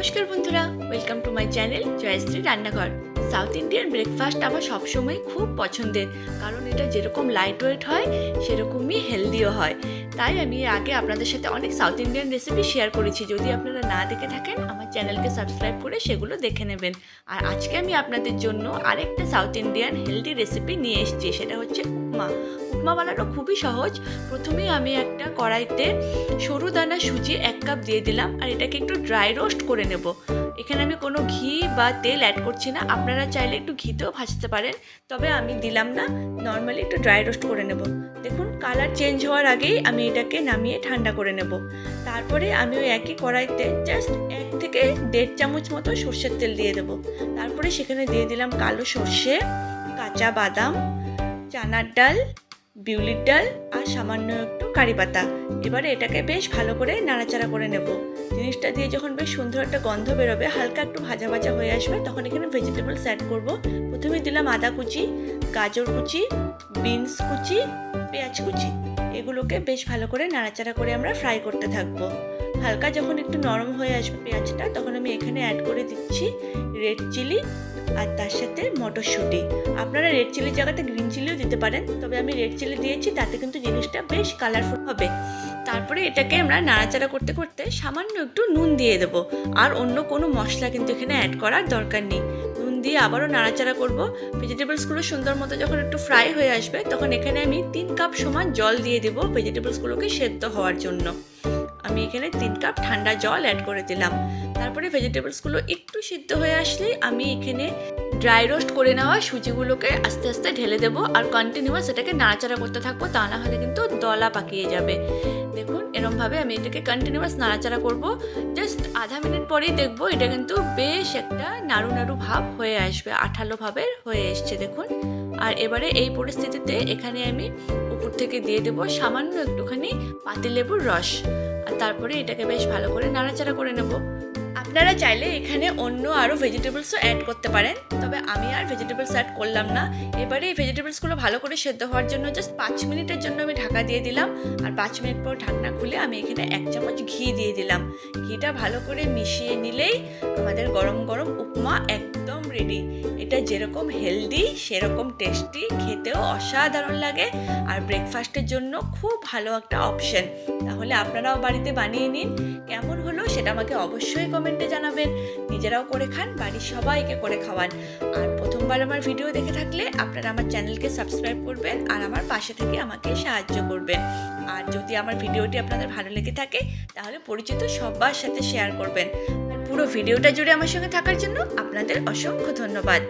নমস্কার বন্ধুরা, welcome to my channel Joyshree Rannaghar. South Indian breakfast আমার সবসময় খুব পছন্দের, কারণ এটা যেরকম লাইট ওয়েট হয় সেরকমই হেলদিও হয়। তাই আমি আগে আপনাদের সাথে অনেক সাউথ ইন্ডিয়ান রেসিপি শেয়ার করেছি। যদি আপনারা না দেখে থাকেন, আমার চ্যানেলকে সাবস্ক্রাইব করে সেগুলো দেখে নেবেন। আর আজকে আমি আপনাদের জন্য আরেকটা সাউথ ইন্ডিয়ান হেলদি রেসিপি নিয়ে এসেছি, সেটা হচ্ছে উপমা। উপমা বানানো খুবই সহজ। প্রথমেই আমি একটা কড়াইতে সরু দানা সুজি 1 কাপ দিয়ে দিলাম, আর এটাকে একটু ড্রাই রোস্ট করে নেব। এখানে আমি কোনো ঘি বা তেল অ্যাড করছি না, আপনারা চাইলে একটু ঘিতেও ভাজতে পারেন, তবে আমি দিলাম না। নর্মালি একটু ড্রাই রোস্ট করে নেব। দেখুন, কালার চেঞ্জ হওয়ার আগেই আমি এটাকে নামিয়ে ঠান্ডা করে নেব। তারপরে আমি ওই একই কড়াইতে জাস্ট 1 থেকে 1.5 চামচ মতো সর্ষের তেল দিয়ে দেবো। তারপরে সেখানে দিয়ে দিলাম কালো সর্ষে, কাঁচা বাদাম, চানার ডাল, বিউলির ডাল আর সামান্য একটু কারি পাতা। এবারে এটাকে বেশ ভালো করে নাড়াচাড়া করে নেব। জিনিসটা দিয়ে যখন বেশ সুন্দর একটা গন্ধ বেরোবে, হালকা একটু ভাজা ভাজা হয়ে আসবে, তখন এখানে ভেজিটেবলস অ্যাড করব। প্রথমে দিলাম আদা কুচি, গাজর কুচি, বিনস কুচি, পেঁয়াজ কুচি। এগুলোকে বেশ ভালো করে নাড়াচাড়া করে আমরা ফ্রাই করতে থাকবো। হালকা যখন একটু নরম হয়ে আসবে পেঁয়াজটা, তখন আমি এখানে অ্যাড করে দিচ্ছি রেড চিলি আর তার সাথে মটরশুঁটি। আপনারা রেড চিলির জায়গাতে গ্রিন চিলিও দিতে পারেন, তবে আমি রেড চিলি দিয়েছি, তাতে কিন্তু জিনিসটা বেশ কালারফুল হবে। তারপরে এটাকে আমরা নাড়াচাড়া করতে করতে সামান্য একটু নুন দিয়ে দেবো। আর অন্য কোনো মশলা কিন্তু এখানে অ্যাড করার দরকার নেই। নুন দিয়ে আবারও নাড়াচাড়া করব। ভেজিটেবলসগুলো সুন্দর মতো যখন একটু ফ্রাই হয়ে আসবে, তখন এখানে আমি 3 কাপ সমান জল দিয়ে দেবো ভেজিটেবলসগুলোকে সেদ্ধ হওয়ার জন্য। আমি এখানে 3 কাপ ঠান্ডা জল অ্যাড করে দিলাম। তারপরে ভেজিটেবলসগুলো একটু সিদ্ধ হয়ে আসলেই আমি এখানে ড্রাই রোস্ট করে নেওয়া সুজিগুলোকে আস্তে আস্তে ঢেলে দেবো, আর কন্টিনিউয়াস এটাকে নাড়াচাড়া করতে থাকবো, তা না হলে কিন্তু দলা পাকিয়ে যাবে। দেখুন, এরমভাবে আমি এটাকে কন্টিনিউয়াস নাড়াচাড়া করব। জাস্ট আধা মিনিট পরেই দেখবো এটা কিন্তু বেশ একটা নাড়ু নাড়ু ভাব হয়ে আসবে, আঠালো ভাবের হয়ে এসছে দেখুন। আর এবারে এই পরিস্থিতিতে এখানে আমি উপর থেকে দিয়ে দেবো সামান্য একটুখানি পাতিলেবুর রস। আর তারপরে এটাকে বেশ ভালো করে নাড়াচাড়া করে নেব। আপনারা চাইলে এখানে অন্য আরও ভেজিটেবলসও অ্যাড করতে পারেন, তবে আমি আর ভেজিটেবলস অ্যাড করলাম না। এবারে এই ভেজিটেবলসগুলো ভালো করে সেদ্ধ হওয়ার জন্য জাস্ট 5 মিনিটের জন্য আমি ঢাকা দিয়ে দিলাম। আর 5 মিনিট পর ঢাকনা খুলে আমি এখানে 1 চামচ ঘি দিয়ে দিলাম। ঘিটা ভালো করে মিশিয়ে নিলেই আমাদের গরম গরম উপমা একদম রেডি। এটা যেরকম হেলদি সেরকম টেস্টি, খেতেও অসাধারণ লাগে, আর ব্রেকফাস্টের জন্য খুব ভালো একটা অপশন। তাহলে আপনারাও বাড়িতে বানিয়ে নিন। কেমন হলো সেটা আমাকে অবশ্যই কমেন্টে জানাবেন। নিজেরাও করে খান, বাড়ির সবাইকে করে খাওয়ান। আর প্রথমবার আমার ভিডিও দেখে থাকলে আপনারা আমার চ্যানেলকে সাবস্ক্রাইব করবেন আর আমার পাশে থেকে আমাকে সাহায্য করবেন। আর যদি আমার ভিডিওটি আপনাদের ভালো লেগে থাকে, তাহলে পরিচিত সবার সাথে শেয়ার করবেন। আর পুরো ভিডিওটা জুড়ে আমার সঙ্গে থাকার জন্য আপনাদের অসংখ্য ধন্যবাদ।